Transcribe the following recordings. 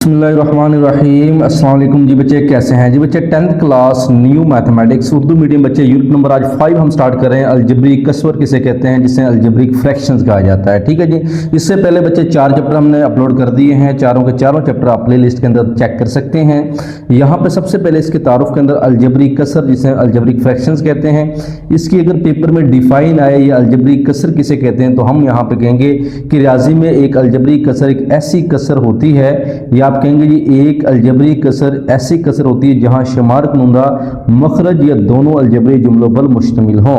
बिस्मिल्लाहिर्रहमानिर्रहीम। अस्सलाम वालेकुम जी बच्चे, कैसे हैं जी बच्चे। 10th class new mathematics Urdu medium बच्चे यूनिट नंबर आज 5 हम स्टार्ट कर रहे हैं। अलजेब्रिक कसवर किसे कहते हैं, जिसे अलजेब्रिक फ्रैक्शंस कहा जाता है। ठीक है जी। इससे पहले बच्चे 4 चैप्टर हमने अपलोड कर दिए हैं। चारों के चारों चैप्टर आप प्ले लिस्ट के अंदर चेक कर सकते हैं। यहाँ पे सबसे पहले इसके तारुफ के अंदर अलजेब्रिक कसर जिसे अलजेब्रिक फ्रैक्शंस कहते हैं, इसकी अगर पेपर में डिफाइन आए या अलजेब्रिक कसर किसे कहते हैं तो हम यहाँ पे कहेंगे कि रियाजी में एक अलजेब्रिक कसर एक ऐसी कसर होती है, या आप कहेंगे जी एक अलजेब्रिक कसर ऐसी कसर होती है जहां शुमार कुनंदा मखरज या दोनों अलजेब्रिक जुमलों पर मुश्तमिल हों।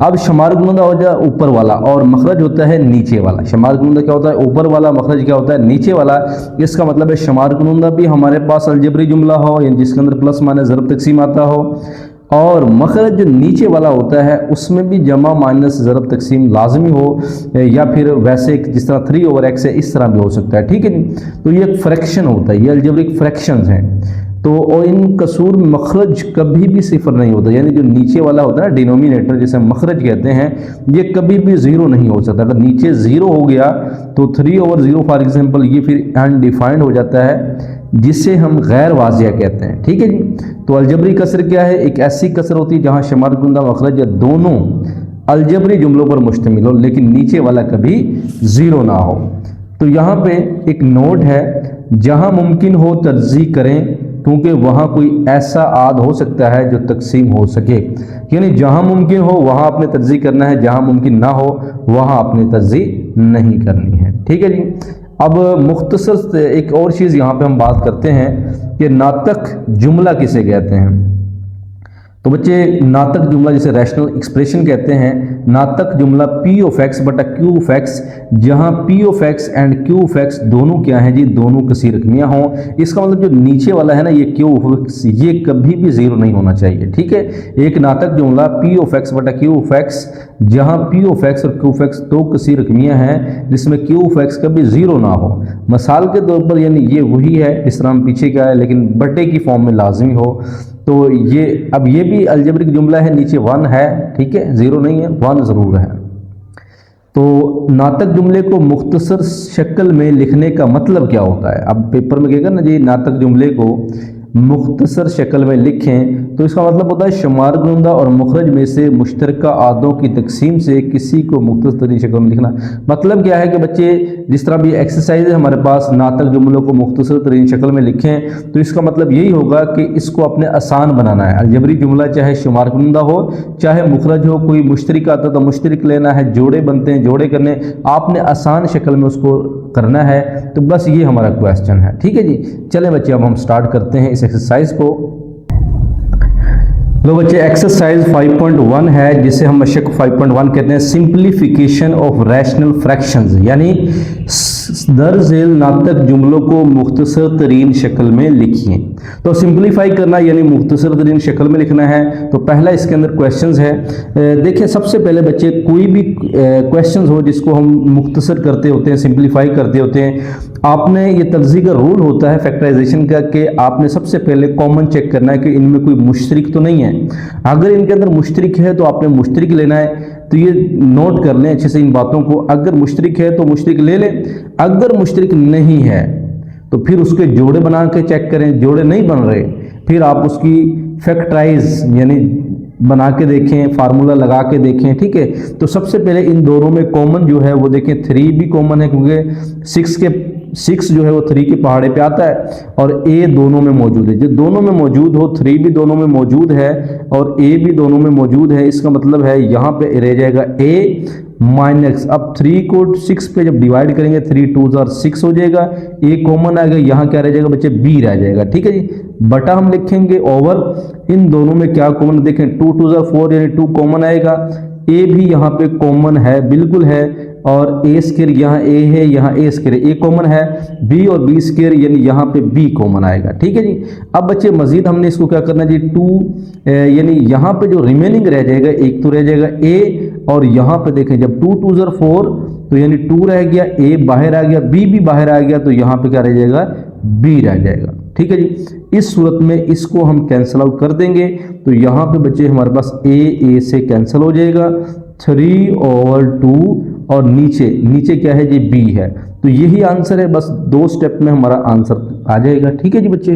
अब शुमार कुनंदा हो जाए ऊपर वाला और मखरज होता है नीचे वाला। शुमार कुनंदा क्या होता है ऊपर वाला, मखरज क्या होता है नीचे वाला। इसका मतलब है शुमार कुनंदा भी हमारे पास अलजेब्रिक जुमला हो यानी जिसके अंदर प्लस माइनस ज़रब तकसीम आता हो, और मखरज जो नीचे वाला होता है उसमें भी जमा माइनस ज़रब तकसीम लाजमी हो, या फिर वैसे जिस तरह 3/x है इस तरह भी हो सकता है। ठीक है जी। तो ये एक फ्रैक्शन होता है, ये अलजेब्रिक फ्रैक्शंस हैं। तो और इन कसूर में मखरज कभी भी सिफर नहीं होता, यानी जो नीचे वाला होता है ना डिनोमिनेटर जिसे मखरज कहते हैं, ये कभी भी ज़ीरो नहीं हो सकता। अगर नीचे ज़ीरो हो गया तो 3/0 फॉर एग्जाम्पल ये फिर अनडिफाइंड हो जाता है, जिसे हम गैर वाजिया कहते हैं। ठीक है जी। तो अलजबरी कसर क्या है, एक ऐसी कसर होती है जहां शुमार कुनंदा मखरज या दोनों अलजबरी जुमलों पर मुश्तमिल हो लेकिन नीचे वाला कभी ज़ीरो ना हो। तो यहाँ पे एक नोट है, जहां मुमकिन हो तरजीह करें क्योंकि वहाँ कोई ऐसा आद हो सकता है जो तकसीम हो सके, यानी जहाँ मुमकिन हो वहाँ आपने तरजीह करना है, जहाँ मुमकिन ना हो वहाँ आपने तरजीह नहीं करनी है। ठीक है जी। अब मुख्तसर एक और चीज़ यहाँ पे हम बात करते हैं कि नातक जुमला किसे कहते हैं। तो बच्चे नातक जुमला जिसे रैशनल एक्सप्रेशन कहते हैं, नातक जुमला P ऑफ x बटा Q ऑफ x, जहाँ P of x and Q of x दोनों क्या हैं जी, दोनों कसीर रकमियाँ हों। इसका मतलब जो नीचे वाला है ना ये Q ऑफ x, ये कभी भी ज़ीरो नहीं होना चाहिए। ठीक है। एक नातक जुमला P ऑफ x बटा Q ऑफ x, जहाँ P ऑफ x और Q ऑफ x दो कसीर रकमियाँ हैं जिसमें Q ऑफ x कभी ज़ीरो ना हो। मिसाल के तौर पर यानी ये वही है जिस तरह हम पीछे क्या है लेकिन बटे की फॉर्म में लाजमी हो। तो ये अब ये भी अलजेब्रिक जुमला है, नीचे 1 है। ठीक है, 0 नहीं है, 1 ज़रूर है। तो नातक जुमले को मुख्तसर शक्ल में लिखने का मतलब क्या होता है। अब पेपर में कहेगा ना जी नातक जुमले को मुख्तसर शक्ल में लिखें, तो इसका मतलब होता है शुमार कुनंदा और मुखरज में से मुश्तरका आदों की तकसीम से किसी को मुख्तसर तरीन शक्ल में लिखना। मतलब क्या है कि बच्चे जिस तरह भी एक्सरसाइज है हमारे पास, नातक जुमलों को मुख्तसर तरीन शक्ल में लिखें, तो इसका मतलब यही होगा कि इसको अपने आसान बनाना है। अलजबरी जुमला चाहे शुमार कुनंदा हो चाहे मुखरज हो, कोई मुश्तरिक आता तो मुश्तरिक लेना है, जोड़े बनते हैं जोड़े करने, आपने आसान शक्ल में उसको करना है। तो बस ये हमारा क्वेश्चन है। ठीक है जी। चलें बच्चे अब हम स्टार्ट करते हैं इस एक्सरसाइज को। लो बच्चे एक्सरसाइज 5.1 है जिसे हम मशक 5.1 कहते हैं, सिंप्लीफिकेशन ऑफ रैशनल फ्रैक्शंस, यानी दरअसल नातक जुमलों को मुख्तसर तरीन शक्ल में लिखिए। तो सिंप्लीफाई करना यानी मुख्तसर तरीन शक्ल में लिखना है। तो पहला इसके अंदर क्वेश्चंस है। देखिए सबसे पहले बच्चे कोई भी क्वेश्चंस हो जिसको हम मुख्तसर करते होते हैं, सिंप्लीफाई करते होते हैं, आपने ये तरजीह का रूल होता है फैक्टराइजेशन का कि आपने सबसे पहले कॉमन चेक करना है कि इनमें कोई मुश्तरिक तो नहीं है। अगर इनके अंदर मुश्तरिक है तो आपने मुश्तरिक लेना है। तो ये नोट कर लें अच्छे से इन बातों को, अगर मुश्तरिक है तो मुश्तरिक ले लें, अगर मुश्तरिक नहीं है तो फिर उसके जोड़े बना के चेक करें। जोड़े नहीं बन रहे फिर आप उसकी फैक्टराइज यानी बना के देखें, फार्मूला लगा के देखें। ठीक है। तो सबसे पहले इन दोनों में कॉमन जो है वो देखें, 3 भी कॉमन है क्योंकि 6 जो है वो 3 के पहाड़े पे आता है, और a दोनों में मौजूद है। जो दोनों में मौजूद हो, 3 भी दोनों में मौजूद है और a भी दोनों में मौजूद है, इसका मतलब है यहाँ पे रह जाएगा a माइनस। अब 3 को 6 पे जब डिवाइड करेंगे 3 2 6 हो जाएगा, a कॉमन आ गया, यहाँ क्या रह जाएगा बच्चे b रह जाएगा। ठीक है जी। बटा हम लिखेंगे ओवर इन दोनों में क्या कॉमन, देखें 2 2 4 यानी 2 कॉमन आएगा, a भी यहाँ पे कॉमन है, बिल्कुल है, और ए स्क्वायर यहाँ a है, यहाँ a स्क्वायर a कॉमन है, b और b स्क्वायर यानी यहाँ पे b कॉमन आएगा। ठीक है जी। अब बच्चे मजीद हमने इसको क्या करना जी 2 यानी यहाँ पे जो रिमेनिंग रह जाएगा एक तो रह जाएगा a, और यहाँ पे देखें जब 2 2 4 तो यानी 2 रह गया, a बाहर आ गया, b भी बाहर आ गया, तो यहाँ पे क्या रह जाएगा b रह जाएगा। ठीक है जी। इस सूरत में इसको हम कैंसिल आउट कर देंगे, तो यहाँ पे बच्चे हमारे पास a से कैंसिल हो जाएगा, 3/2 और नीचे क्या है जी b है, तो यही आंसर है, बस 2 स्टेप में हमारा आंसर आ जाएगा। ठीक है जी बच्चे।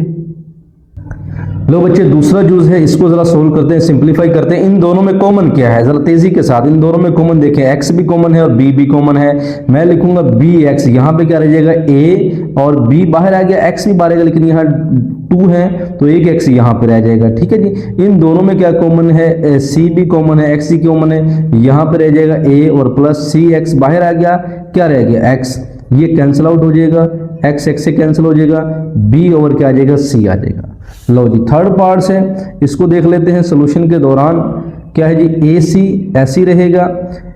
लो बच्चे, दूसरा जूस है, इसको जरा सोल्व करते हैं, सिंप्लीफाई करते हैं। इन दोनों में कॉमन क्या है, जरा तेजी के साथ इन दोनों में कॉमन देखें। x भी कॉमन है और b भी कॉमन है। मैं लिखूंगा bx, यहाँ पे क्या रह जाएगा a, और b बाहर आ गया, x भी बाहर आ गया, लेकिन यहाँ 2 है तो एक x यहाँ पे रह जाएगा। ठीक है जी। इन दोनों में क्या कॉमन है, c भी कॉमन है, x भी कॉमन है, यहाँ पे रह जाएगा a और प्लस c, x बाहर आ गया, क्या रह गया x, ये कैंसिल आउट हो जाएगा, x x से कैंसिल हो जाएगा, b ओवर क्या आ जाएगा, c आ जाएगा। लो जी, थर्ड पार्ट से इसको देख लेते हैं। सॉल्यूशन के दौरान क्या है जी, ए सी ऐसी रहेगा,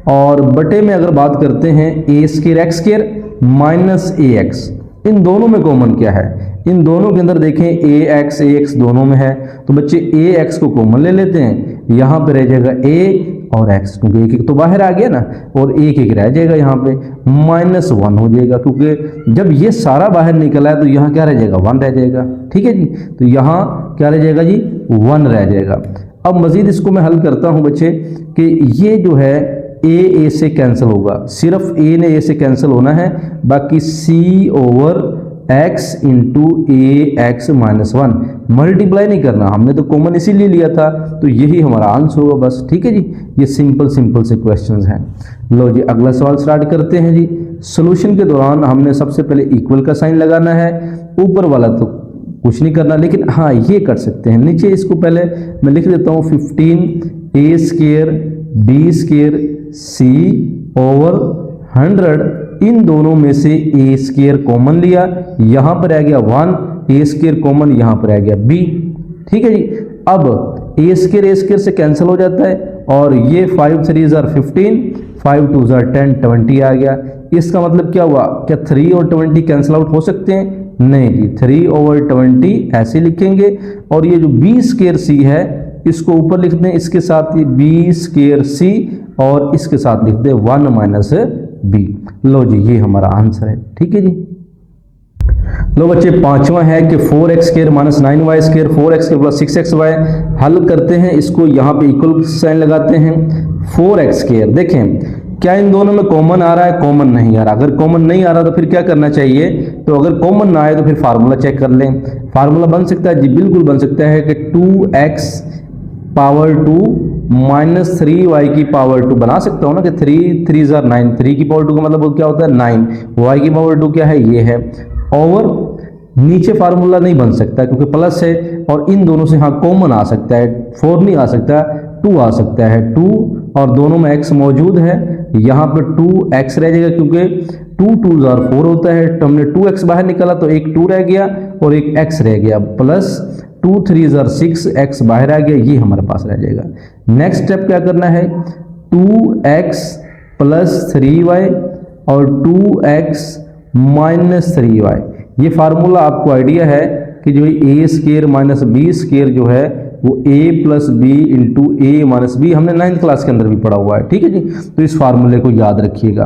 और बटे में अगर बात करते हैं ए स्केयर एक्स स्केयर माइनस ए एक्स, इन दोनों में कॉमन क्या है, इन दोनों के अंदर देखें ए एक्स दोनों में है, तो बच्चे ए एक्स को कॉमन ले लेते हैं, यहाँ पे रह जाएगा ए और एक्स, क्योंकि एक एक तो बाहर आ गया ना, और एक एक रह जाएगा यहाँ पे, -1 हो जाएगा, क्योंकि जब ये सारा बाहर निकला है तो यहाँ क्या रह जाएगा, 1 रह जाएगा। ठीक है जी, तो यहाँ क्या रह जाएगा जी, 1 रह जाएगा। अब मजीद इसको मैं हल करता हूँ बच्चे, कि ये जो है ए से कैंसिल होगा, सिर्फ ए ने ए से कैंसिल होना है, बाकी सी ओवर एक्स इंटू ए एक्स -1, मल्टीप्लाई नहीं करना, हमने तो कॉमन इसीलिए लिया था, तो यही हमारा आंसर होगा बस। ठीक है जी, ये सिंपल से क्वेश्चंस हैं। लो जी, अगला सवाल स्टार्ट करते हैं जी। सॉल्यूशन के दौरान हमने सबसे पहले इक्वल का साइन लगाना है, ऊपर वाला तो कुछ नहीं करना, लेकिन हाँ ये कर सकते हैं, नीचे इसको पहले मैं लिख देता हूँ 15 ए स्केयर बी स्केयर सी ओवर 100, इन दोनों में से ए स्केयर कॉमन लिया, यहाँ पर आ गया 1, ए स्केयर कॉमन यहाँ पर आ गया b। ठीक है जी, अब ए स्केयर से कैंसिल हो जाता है, और ये 5 3 are 15, 5 2 are 10, 20 आ गया। इसका मतलब क्या हुआ, क्या 3 और 20 कैंसिल आउट हो सकते हैं, नहीं जी, 3 ओवर 20 ऐसे लिखेंगे, और ये जो b स्केयर c है इसको ऊपर लिख दें, इसके साथ ही b स्केयर c, और इसके साथ लिख दें 1 माइनस b। लो जी, ये हमारा आंसर है। ठीक है जी। लो बच्चे, पांचवा है कि 4x square minus 9y square 4x square plus 6xy, हल करते हैं इसको, यहाँ पे इक्वल साइन लगाते हैं। 4x स्क्वायर देखें क्या इन दोनों में कॉमन आ रहा है, कॉमन नहीं आ रहा। अगर कॉमन नहीं आ रहा तो फिर क्या करना चाहिए, तो अगर कॉमन ना आए तो फिर फार्मूला चेक कर लें। फार्मूला बन सकता है जी, बिल्कुल बन सकता है कि 2x पावर 2 माइनस 3y की पावर 2 बना सकता हूँ ना, कि 3 3 are 9, 3 की पावर 2 का मतलब क्या होता है 9, y की पावर 2 क्या है, ये है, ओवर नीचे फार्मूला नहीं बन सकता क्योंकि प्लस है, और इन दोनों से हाँ कॉमन आ सकता है, 4 नहीं आ सकता, 2 आ सकता है, 2, और दोनों में x मौजूद है, यहाँ पे 2x रह जाएगा, क्योंकि 2 2 are 4 होता है, तो हमने 2x बाहर निकाला तो एक 2 रह गया और एक x रह गया, प्लस 2 3 are 6, x बाहर आ गया, ये हमारे पास रह जाएगा। नेक्स्ट स्टेप क्या करना है, 2x प्लस 3y और 2x माइनस 3y, ये फार्मूला आपको आइडिया है कि जो A square minus B square जो है वो a plus B into A minus B, हमने 9th क्लास के अंदर भी पढ़ा हुआ है। ठीक है जी, तो इस फार्मूले को याद रखिएगा।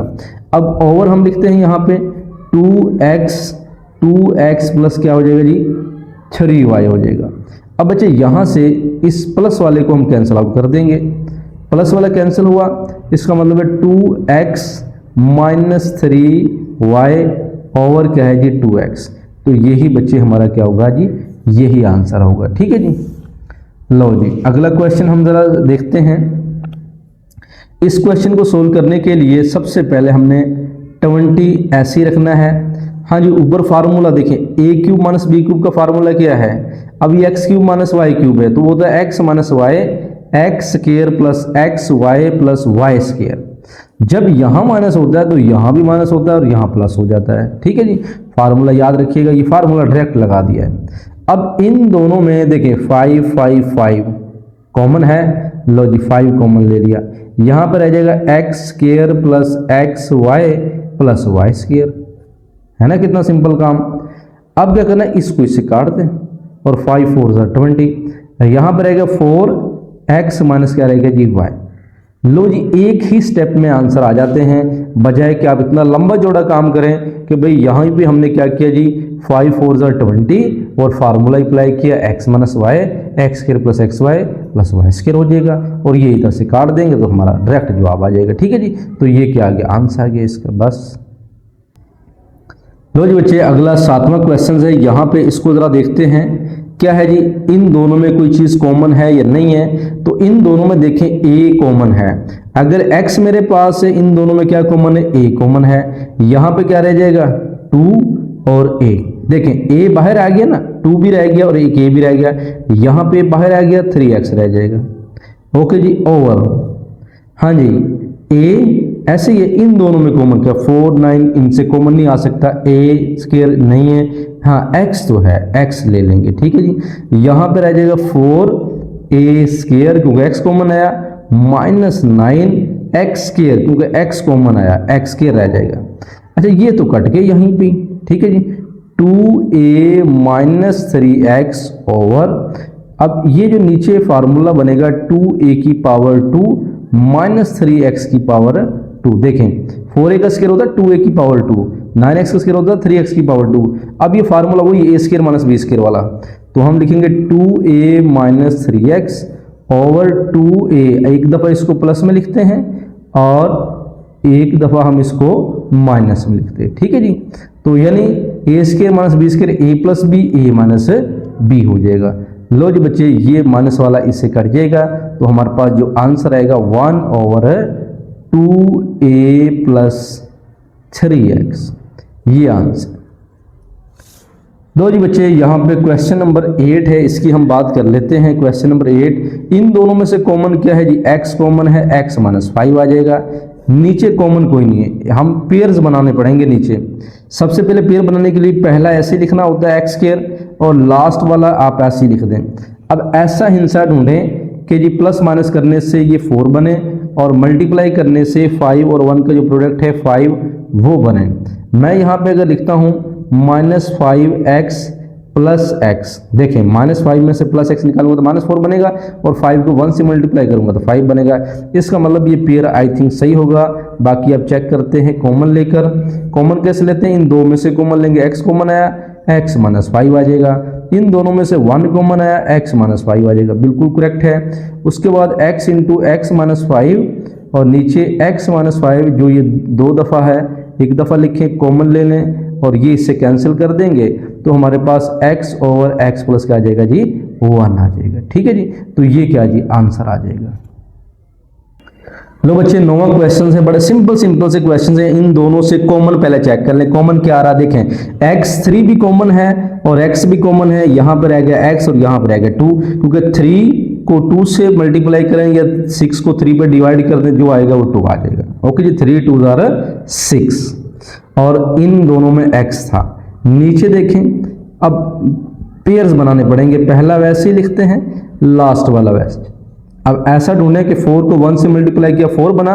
अब ओवर हम लिखते हैं यहाँ पे 2x प्लस क्या हो जाएगा जी, 3y हो जाएगा। अब बच्चे यहाँ से इस प्लस वाले को हम कैंसिल आउट कर देंगे, प्लस वाला कैंसिल हुआ, इसका मतलब है 2x माइनस 3y ओवर क्या है जी 2x, तो यही बच्चे हमारा क्या होगा जी, यही आंसर होगा। ठीक है जी। लो जी, अगला क्वेश्चन हम जरा देखते हैं। इस क्वेश्चन को सोल्व करने के लिए सबसे पहले हमने 20 ऐसे ही रखना है। हाँ जी, ऊपर फार्मूला देखें, A cube minus B cube का फार्मूला क्या है, अब ये X cube minus Y cube है, तो वो होता है X minus Y X square plus x Y plus Y square. जब यहाँ माइनस होता है तो यहाँ भी माइनस होता है और यहाँ प्लस हो जाता है। ठीक है जी, फार्मूला याद रखिएगा, ये फार्मूला डायरेक्ट लगा दिया है। अब इन दोनों में देखें 5 5 5 कॉमन है, लो जी 5 कॉमन ले लिया, यहाँ पर रह जाएगा X square plus x Y plus Y square, है ना, कितना सिंपल काम। अब क्या करना है, इसको इससे काट दें, और 5 4 20, यहाँ पर रहेगा 4x माइनस क्या रहेगा जी y। लो जी, एक ही स्टेप में आंसर आ जाते हैं, बजाय कि आप इतना लंबा जोड़ा काम करें कि भाई यहाँ भी हमने क्या किया जी 5 4 20 और फार्मूला अप्लाई किया x minus Y X square plus x Y plus Y square हो जाएगा, और ये इधर से काट देंगे तो हमारा डायरेक्ट जवाब आ जाएगा। ठीक है जी, तो ये क्या आ गया, आंसर आ गया इसका बस। लो जी बच्चे, अगला 7वां क्वेश्चन है। यहाँ पे इसको जरा देखते हैं क्या है जी, इन दोनों में कोई चीज कॉमन है या नहीं है। तो इन दोनों में देखें a कॉमन है। अगर x मेरे पास है, इन दोनों में क्या कॉमन है, a कॉमन है। यहाँ पे क्या रह जाएगा, 2 और a। देखें a बाहर आ गया ना, 2 भी रह गया और एक a भी रह गया। यहाँ पे बाहर आ गया, 3x रह जाएगा। ओके जी, ओवर। हाँ जी, a ऐसे ही है, इन दोनों में कॉमन क्या, 4 9 इनसे कॉमन नहीं आ सकता, a स्क्वायर नहीं है। हाँ x तो है, x ले लेंगे, ठीक है जी। यहाँ पे रह जाएगा 4a स्क्वायर क्योंकि x कॉमन आया, -9x स्क्वायर क्योंकि x कॉमन आया, x स्क्वायर रह जाएगा। अच्छा ये तो कट गए यहीं पे, ठीक है जी। 2a - 3x ओवर, अब ये जो नीचे फार्मूला बनेगा 2a की पावर 2 -3x की पावर 2। देखें 4a का स्क्वायर होता है 2a की पावर 2, 9x का स्क्वायर होता है 3x की पावर 2। अब ये फार्मूला वही a स्क्वायर - b स्क्वायर वाला, तो हम लिखेंगे 2a - 3x ओवर 2a। एक दफ़ा इसको प्लस में लिखते हैं और एक दफ़ा हम इसको माइनस में लिखते हैं, ठीक है जी। तो यानी a square - b square a plus b, a - b हो जाएगा। लो जी बच्चे, ये माइनस वाला इससे कट जाएगा, तो हमारे पास जो आंसर आएगा 1 ओवर 2a प्लस 3x, ये आंसर। लो जी बच्चे, यहाँ पे क्वेश्चन नंबर 8 है, इसकी हम बात कर लेते हैं। क्वेश्चन नंबर 8, इन दोनों में से कॉमन क्या है जी, x कॉमन है, x - 5 आ जाएगा। नीचे कॉमन कोई नहीं है, हम पेयर्स बनाने पड़ेंगे नीचे। सबसे पहले पेयर बनाने के लिए पहला ऐसे लिखना होता है x स्क्वायर, और लास्ट वाला आप ऐसे ही लिख दें। अब ऐसा हिंसा ढूंढें कि जी प्लस माइनस करने से ये 4 बने और मल्टीप्लाई करने से 5 और 1 का जो प्रोडक्ट है 5 वो बने। मैं यहाँ पे अगर लिखता हूँ -5x प्लस x, देखें -5 में से प्लस x निकालूंगा तो -4 बनेगा, और 5 को 1 से मल्टीप्लाई करूंगा तो 5 बनेगा। इसका मतलब ये पेयर आई थिंक सही होगा। बाकी अब चेक करते हैं कॉमन लेकर। कॉमन कैसे लेते हैं, इन दो में से कॉमन लेंगे, x कॉमन आया, x - 5 आ जाएगा। इन दोनों में से 1 कॉमन आया, x - 5 आ जाएगा, बिल्कुल करेक्ट है। उसके बाद x इंटू x - 5 और नीचे x - 5 जो ये 2 दफ़ा है, एक दफ़ा लिखें, कॉमन ले लें और ये इससे कैंसिल कर देंगे, तो हमारे पास x ओवर x प्लस क्या आ जाएगा जी, 1 आ जाएगा, ठीक है जी। तो ये क्या जी, आंसर आ जाएगा। लो बच्चे, 9वां क्वेश्चन है, बड़े सिंपल से क्वेश्चन है। इन दोनों से कॉमन पहले चेक कर लें, कॉमन क्या आ रहा है। देखें x3 भी कॉमन है और x भी कॉमन है। यहाँ पर रह गया x और यहाँ पर रह गया 2, क्योंकि 3 को 2 से मल्टीप्लाई करें या 6 को 3 पर डिवाइड कर दें, जो आएगा वो 2 आ जाएगा। ओके जी, 3 2 6, और इन दोनों में x था। नीचे देखें, अब पेयर्स बनाने पड़ेंगे, पहला वैसे ही लिखते हैं, लास्ट वाला वैसे। अब ऐसा ढूंढें कि 4 को 1 से मल्टीप्लाई किया 4 बना,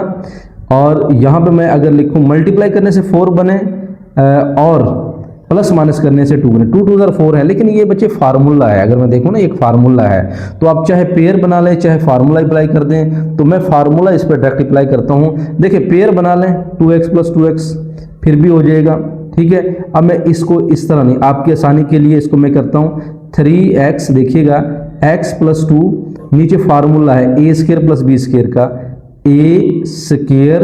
और यहाँ पे मैं अगर लिखूँ मल्टीप्लाई करने से 4 बने और प्लस माइनस करने से 2 बने, 2 2 4 है। लेकिन ये बच्चे फार्मूला है, अगर मैं देखूँ ना एक फार्मूला है, तो आप चाहे पेयर बना लें चाहे फार्मूला अप्लाई कर दें, तो मैं फार्मूला इस पर डायरेक्ट अप्लाई करता हूँ। देखिए पेयर बना लें 2x प्लस 2x फिर भी हो जाएगा, ठीक है। अब मैं इसको इस तरह नहीं, आपकी आसानी के लिए इसको मैं करता हूँ 3x, देखिएगा x प्लस 2, नीचे फार्मूला है a square plus b square का, a square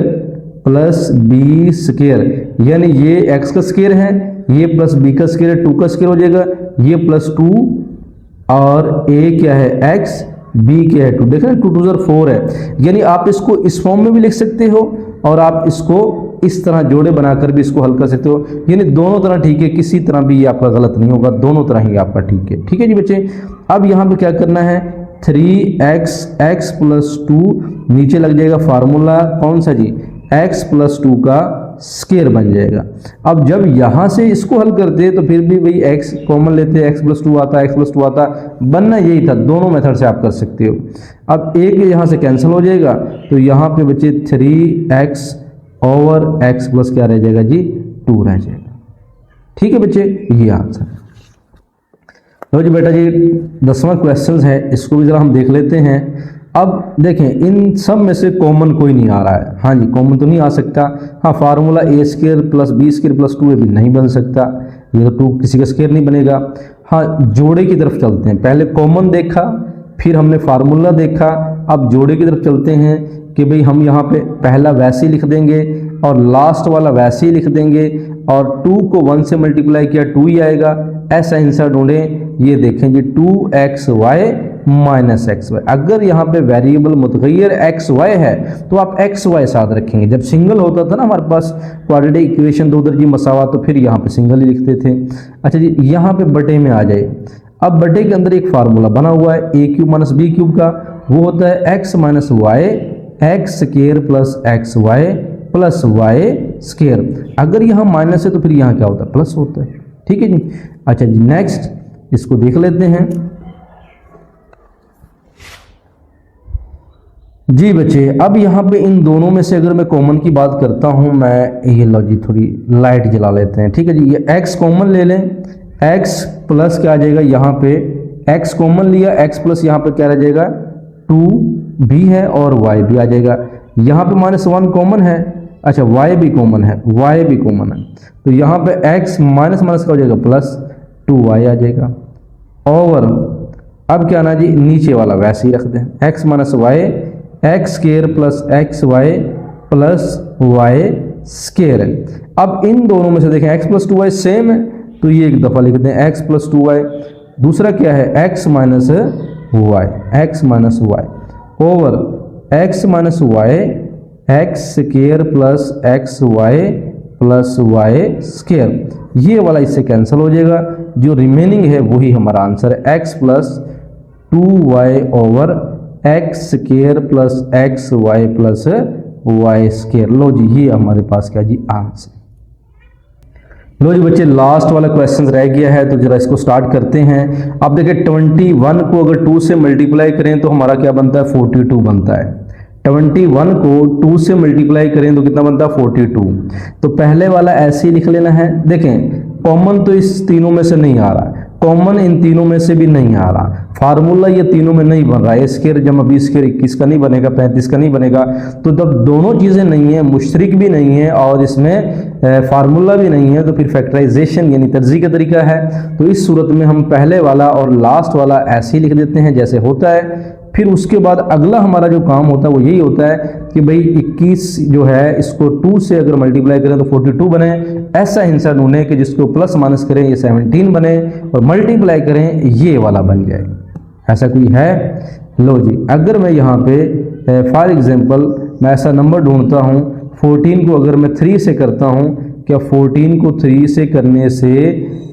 plus b square, यानी ये x का स्क्वायर है, ये प्लस b का स्क्वायर है, 2 का स्क्वायर हो जाएगा, ये प्लस 2 और a क्या है x, b क्या है 2। देख रहे हैं 2 2 4 है। यानी आप इसको इस फॉर्म में भी लिख सकते हो और आप इसको इस तरह जोड़े बनाकर भी इसको हल कर सकते हो। यानी दोनों तरह ठीक है, किसी तरह भी ये आपका गलत नहीं होगा, दोनों तरह ही आपका ठीक है, ठीक है जी बच्चे। अब यहाँ पे क्या करना है, 3x प्लस 2, नीचे लग जाएगा फार्मूला कौन सा जी, x प्लस 2 का स्क्वायर बन जाएगा। अब जब यहाँ से इसको हल करते हैं तो फिर भी वही x कॉमन लेते हैं, x प्लस 2 आता, x प्लस 2 आता, बनना यही था। दोनों मेथड से आप कर सकते हो। अब एक यहाँ से कैंसिल हो जाएगा, तो यहाँ पे बचे 3x ओवर x प्लस क्या रह जाएगा जी, 2 रह जाएगा, ठीक है बच्चे, ये आंसर है। लो जी बेटा जी, 10वां क्वेश्चन है, इसको भी जरा हम देख लेते हैं। अब देखें इन सब में से कॉमन कोई नहीं आ रहा है। हाँ जी, कॉमन तो नहीं आ सकता। हाँ, formula a square plus b square plus 2 भी नहीं बन सकता, ये तो 2 किसी का स्क्वायर नहीं बनेगा। हाँ, जोड़े की तरफ चलते हैं, पहले कॉमन देखा, फिर हमने फार्मूला देखा, अब जोड़े की तरफ चलते हैं कि भाई हम यहाँ पे पहला वैसे ही लिख देंगे और लास्ट वाला वैसे ही लिख देंगे और 2 को 1 से मल्टीप्लाई किया 2 ही आएगा। ऐसा आंसर ढूंढें, ये देखें जी 2xy माइनस XY। अगर यहाँ पे वेरिएबल मुतगय्यर XY है तो आप XY साथ रखेंगे। जब सिंगल होता था ना हमारे पास क्वाड्रेटिक इक्वेशन दो दर्जी मसावा, तो फिर यहाँ पे सिंगल ही लिखते थे। अच्छा जी, यहाँ पे बटे में आ जाए। अब बटे के अंदर एक फार्मूला बना हुआ है a cube minus B cube का, वो होता है x minus Y X square plus x Y plus Y square. अगर यहाँ माइनस है तो फिर यहाँ क्या होता है, प्लस होता है। ठीक है जी। अच्छा जी, नेक्स्ट इसको देख लेते हैं जी बच्चे। अब यहाँ पे इन दोनों में से अगर मैं कॉमन की बात करता हूँ, मैं ये लो जी थोड़ी लाइट जला लेते हैं। ठीक है जी, ये x कॉमन ले लें, x प्लस क्या आ जाएगा, यहाँ पे x कॉमन लिया, x प्लस यहाँ पे क्या रह जाएगा 2 भी है और y भी आ जाएगा। यहाँ पे -1 कॉमन है, अच्छा y भी कॉमन है, y भी कॉमन है, तो यहाँ पे x माइनस माइनस का हो जाएगा प्लस 2y आ जाएगा। ओवर अब क्या ना जी, नीचे वाला वैसे ही रख दें, x minus Y X square plus x Y plus Y square है। अब इन दोनों में से देखें x प्लस 2y सेम है, तो ये एक दफ़ा लिख दें x प्लस 2y। दूसरा क्या है x minus Y, X minus Y over x minus Y X square plus x Y plus Y square. ये वाला इससे कैंसिल हो जाएगा, जो रिमेनिंग है वही हमारा आंसर है, x plus 2y over x square plus x Y plus Y square. लो जी, ये हमारे पास क्या जी आंसर। लो जी बच्चे, लास्ट वाला क्वेश्चन रह गया है, तो जरा इसको स्टार्ट करते हैं। अब देखिए 21 को अगर 2 से मल्टीप्लाई करें तो हमारा क्या बनता है, 42 बनता है। 21 को 2 से मल्टीप्लाई करें तो कितना बनता है, 42। तो पहले वाला ऐसे ही लिख लेना है। देखें कॉमन तो इस तीनों में से नहीं आ रहा, कॉमन इन तीनों में से भी नहीं आ रहा, फार्मूला ये तीनों में नहीं बन रहा है। स्केयर जमा 20 स्केयर 21 का नहीं बनेगा, 35 का नहीं बनेगा। तो जब दोनों चीज़ें नहीं है, मुश्तरिक भी नहीं है और इसमें फार्मूला भी नहीं है, तो फिर फैक्टराइजेशन यानी तर्जी का तरीका है। तो इस सूरत में हम पहले वाला और लास्ट वाला ऐसे ही लिख देते हैं जैसे होता है। फिर उसके बाद अगला हमारा जो काम होता है वो यही होता है कि भाई 21 जो है इसको 2 से अगर मल्टीप्लाई करें तो 42 बने। ऐसा आंसर ढूंढें कि जिसको प्लस माइनस करें ये 17 बने और मल्टीप्लाई करें ये वाला बन जाए। ऐसा कोई है? लो जी, अगर मैं यहाँ पे फॉर एग्जांपल मैं ऐसा नंबर ढूंढता हूँ, 14 को अगर मैं 3 से करता हूँ, क्या 14 को 3 से करने से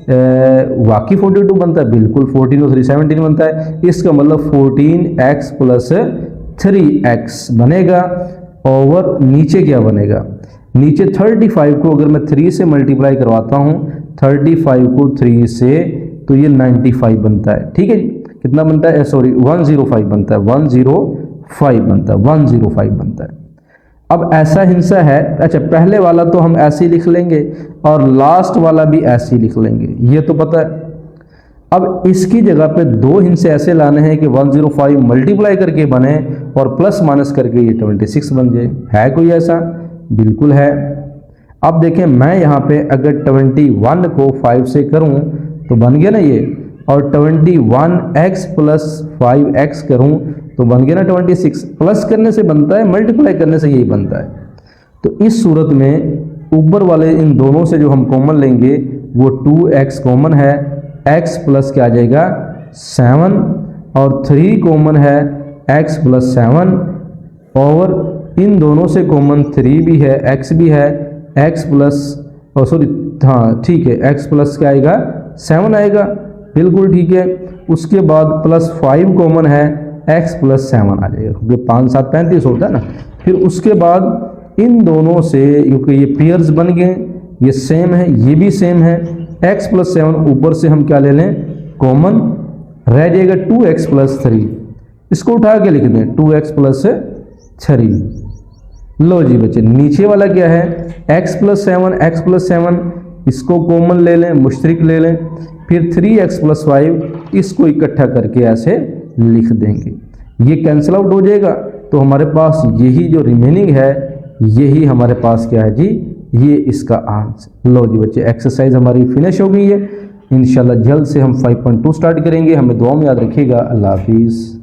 वाकई 42 बनता है? बिल्कुल, 14 को 3 17 बनता है। इसका मतलब 14x प्लस 3x बनेगा। ओवर नीचे क्या बनेगा, नीचे 35 को अगर मैं 3 से मल्टीप्लाई करवाता हूँ, 35 को 3 से, तो ये 95 बनता है। ठीक है जी, कितना बनता है, सॉरी 105 बनता है, 105 बनता है, 105 बनता है। अब ऐसा हिस्सा है, अच्छा पहले वाला तो हम ऐसे ही लिख लेंगे और लास्ट वाला भी ऐसे ही लिख लेंगे, ये तो पता है। अब इसकी जगह पे 2 हिस्से ऐसे लाने हैं कि 105 मल्टीप्लाई करके बने और प्लस माइनस करके ये 26 बन जाए। है कोई ऐसा? बिल्कुल है। अब देखें मैं यहाँ पे अगर 21 को 5 से करूँ तो बन गया ना ये, और 21x प्लस 5x करूँ तो बन गया ना 26। प्लस करने से बनता है, मल्टीप्लाई करने से यही बनता है। तो इस सूरत में ऊपर वाले इन दोनों से जो हम कॉमन लेंगे वो 2x कॉमन है, x प्लस क्या आ जाएगा 7 और 3 कॉमन है, x प्लस 7 और इन दोनों से कॉमन 3 भी है, x भी है, x प्लस सॉरी हाँ ठीक है, x प्लस क्या आएगा 7 आएगा, बिल्कुल ठीक है। उसके बाद प्लस 5 कॉमन है, x प्लस 7 आ जाएगा, क्योंकि 5 7 35 होता है ना। फिर उसके बाद इन दोनों से, क्योंकि ये पेयर्स बन गए, ये सेम है, ये भी सेम है, x प्लस 7 ऊपर से हम क्या ले लें कॉमन, रह जाएगा 2x प्लस 3। इसको उठा के लिख दें 2x प्लस 3। लो जी बच्चे, नीचे वाला क्या है x प्लस 7, x प्लस 7 इसको कॉमन ले लें, मुश्तरिक ले लें, फिर 3x प्लस 5 इसको इकट्ठा करके ऐसे लिख देंगे, ये कैंसिल आउट हो जाएगा। तो हमारे पास यही जो रिमेनिंग है यही हमारे पास क्या है जी, ये इसका आंसर। लो जी बच्चे, एक्सरसाइज हमारी फिनिश हो गई है। इंशाल्लाह जल्द से हम 5.2 स्टार्ट करेंगे। हमें दुआ में याद रखिएगा। अल्लाह हाफिज़।